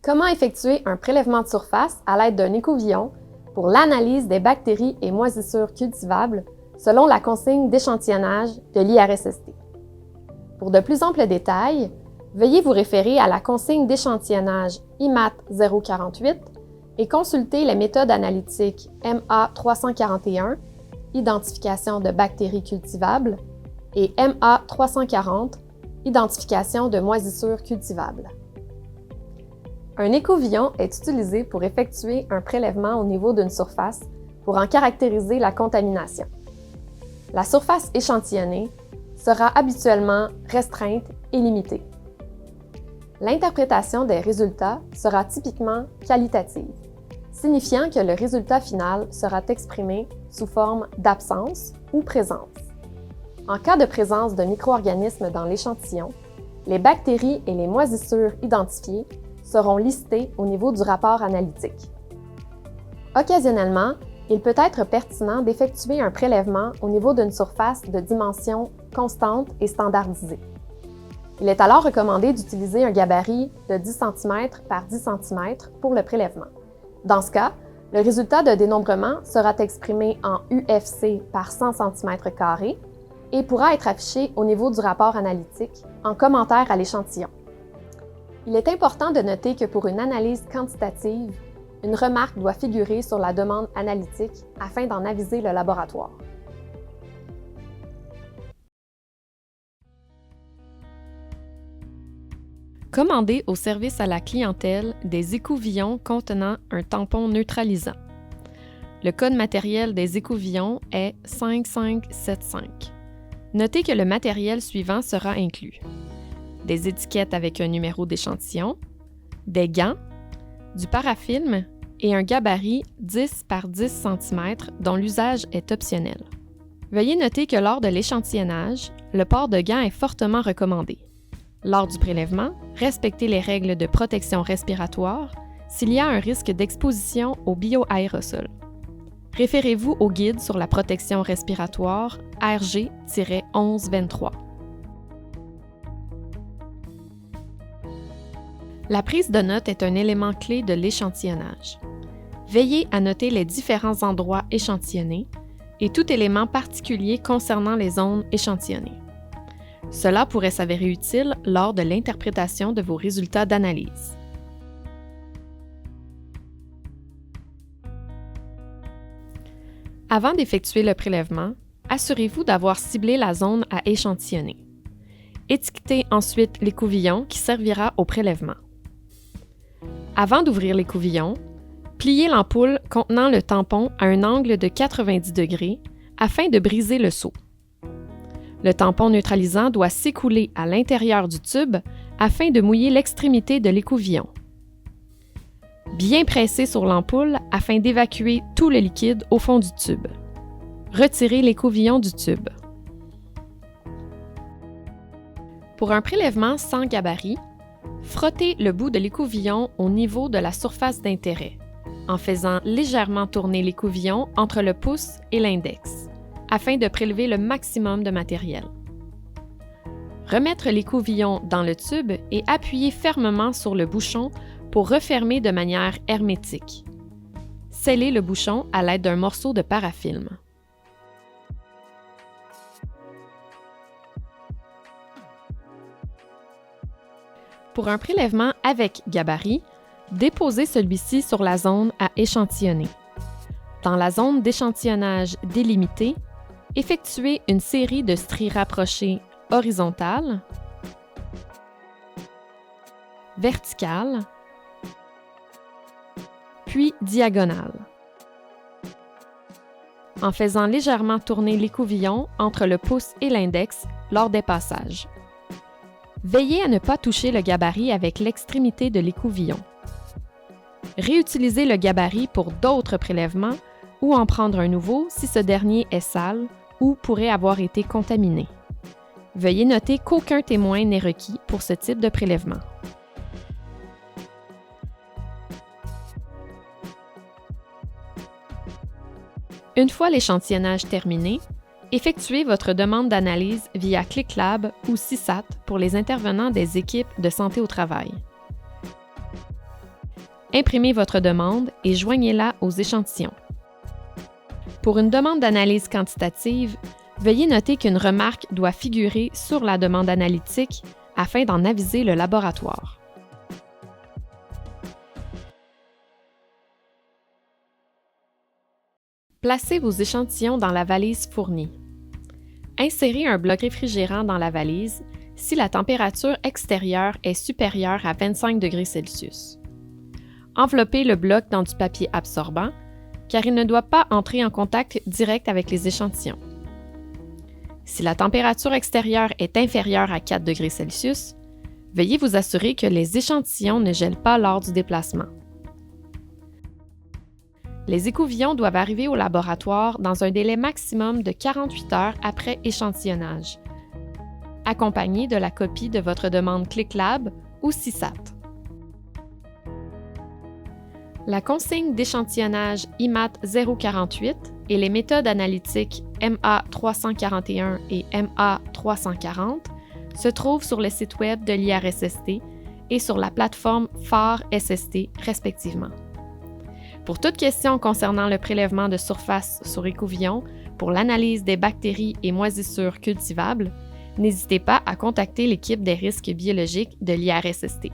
Comment effectuer un prélèvement de surface à l'aide d'un écouvillon pour l'analyse des bactéries et moisissures cultivables selon la consigne d'échantillonnage de l'IRSST. Pour de plus amples détails, veuillez vous référer à la consigne d'échantillonnage IMAT 048 et consulter les méthodes analytiques MA 341, identification de bactéries cultivables, et MA 340, identification de moisissures cultivables. Un écouvillon est utilisé pour effectuer un prélèvement au niveau d'une surface pour en caractériser la contamination. La surface échantillonnée sera habituellement restreinte et limitée. L'interprétation des résultats sera typiquement qualitative, signifiant que le résultat final sera exprimé sous forme d'absence ou présence. En cas de présence de micro-organismes dans l'échantillon, les bactéries et les moisissures identifiées seront listées au niveau du rapport analytique. Occasionnellement, il peut être pertinent d'effectuer un prélèvement au niveau d'une surface de dimension constante et standardisée. Il est alors recommandé d'utiliser un gabarit de 10 cm par 10 cm pour le prélèvement. Dans ce cas, le résultat de dénombrement sera exprimé en UFC par 100 cm² et pourra être affiché au niveau du rapport analytique en commentaire à l'échantillon. Il est important de noter que pour une analyse quantitative, une remarque doit figurer sur la demande analytique afin d'en aviser le laboratoire. Commandez au service à la clientèle des écouvillons contenant un tampon neutralisant. Le code matériel des écouvillons est 5575. Notez que le matériel suivant sera inclus: des étiquettes avec un numéro d'échantillon, des gants, du parafilm et un gabarit 10 par 10 cm dont l'usage est optionnel. Veuillez noter que lors de l'échantillonnage, le port de gants est fortement recommandé. Lors du prélèvement, respectez les règles de protection respiratoire s'il y a un risque d'exposition au bioaérosol. Référez-vous au guide sur la protection respiratoire RG-1123. La prise de notes est un élément clé de l'échantillonnage. Veillez à noter les différents endroits échantillonnés et tout élément particulier concernant les zones échantillonnées. Cela pourrait s'avérer utile lors de l'interprétation de vos résultats d'analyse. Avant d'effectuer le prélèvement, assurez-vous d'avoir ciblé la zone à échantillonner. Étiquetez ensuite l'écouvillon qui servira au prélèvement. Avant d'ouvrir l'écouvillon, pliez l'ampoule contenant le tampon à un angle de 90 degrés afin de briser le seau. Le tampon neutralisant doit s'écouler à l'intérieur du tube afin de mouiller l'extrémité de l'écouvillon. Bien presser sur l'ampoule afin d'évacuer tout le liquide au fond du tube. Retirez l'écouvillon du tube. Pour un prélèvement sans gabarit, frottez le bout de l'écouvillon au niveau de la surface d'intérêt, en faisant légèrement tourner l'écouvillon entre le pouce et l'index, afin de prélever le maximum de matériel. Remettre l'écouvillon dans le tube et appuyer fermement sur le bouchon pour refermer de manière hermétique. Scellez le bouchon à l'aide d'un morceau de parafilm. Pour un prélèvement avec gabarit, déposez celui-ci sur la zone à échantillonner. Dans la zone d'échantillonnage délimitée, effectuez une série de stries rapprochées horizontales, verticales, puis diagonales, en faisant légèrement tourner l'écouvillon entre le pouce et l'index lors des passages. Veillez à ne pas toucher le gabarit avec l'extrémité de l'écouvillon. Réutilisez le gabarit pour d'autres prélèvements ou en prendre un nouveau si ce dernier est sale ou pourrait avoir été contaminé. Veuillez noter qu'aucun témoin n'est requis pour ce type de prélèvement. Une fois l'échantillonnage terminé, effectuez votre demande d'analyse via ClickLab ou CISAT pour les intervenants des équipes de santé au travail. Imprimez votre demande et joignez-la aux échantillons. Pour une demande d'analyse quantitative, veuillez noter qu'une remarque doit figurer sur la demande analytique afin d'en aviser le laboratoire. Placez vos échantillons dans la valise fournie. Insérez un bloc réfrigérant dans la valise si la température extérieure est supérieure à 25 degrés Celsius. Enveloppez le bloc dans du papier absorbant, car il ne doit pas entrer en contact direct avec les échantillons. Si la température extérieure est inférieure à 4 degrés Celsius, veuillez vous assurer que les échantillons ne gèlent pas lors du déplacement. Les écouvillons doivent arriver au laboratoire dans un délai maximum de 48 heures après échantillonnage, accompagné de la copie de votre demande ClickLab ou CISAT. La consigne d'échantillonnage IMAT 048 et les méthodes analytiques MA 341 et MA 340 se trouvent sur le site web de l'IRSST et sur la plateforme phare SST respectivement. Pour toute question concernant le prélèvement de surface sur écouvillon pour l'analyse des bactéries et moisissures cultivables, n'hésitez pas à contacter l'équipe des risques biologiques de l'IRSST.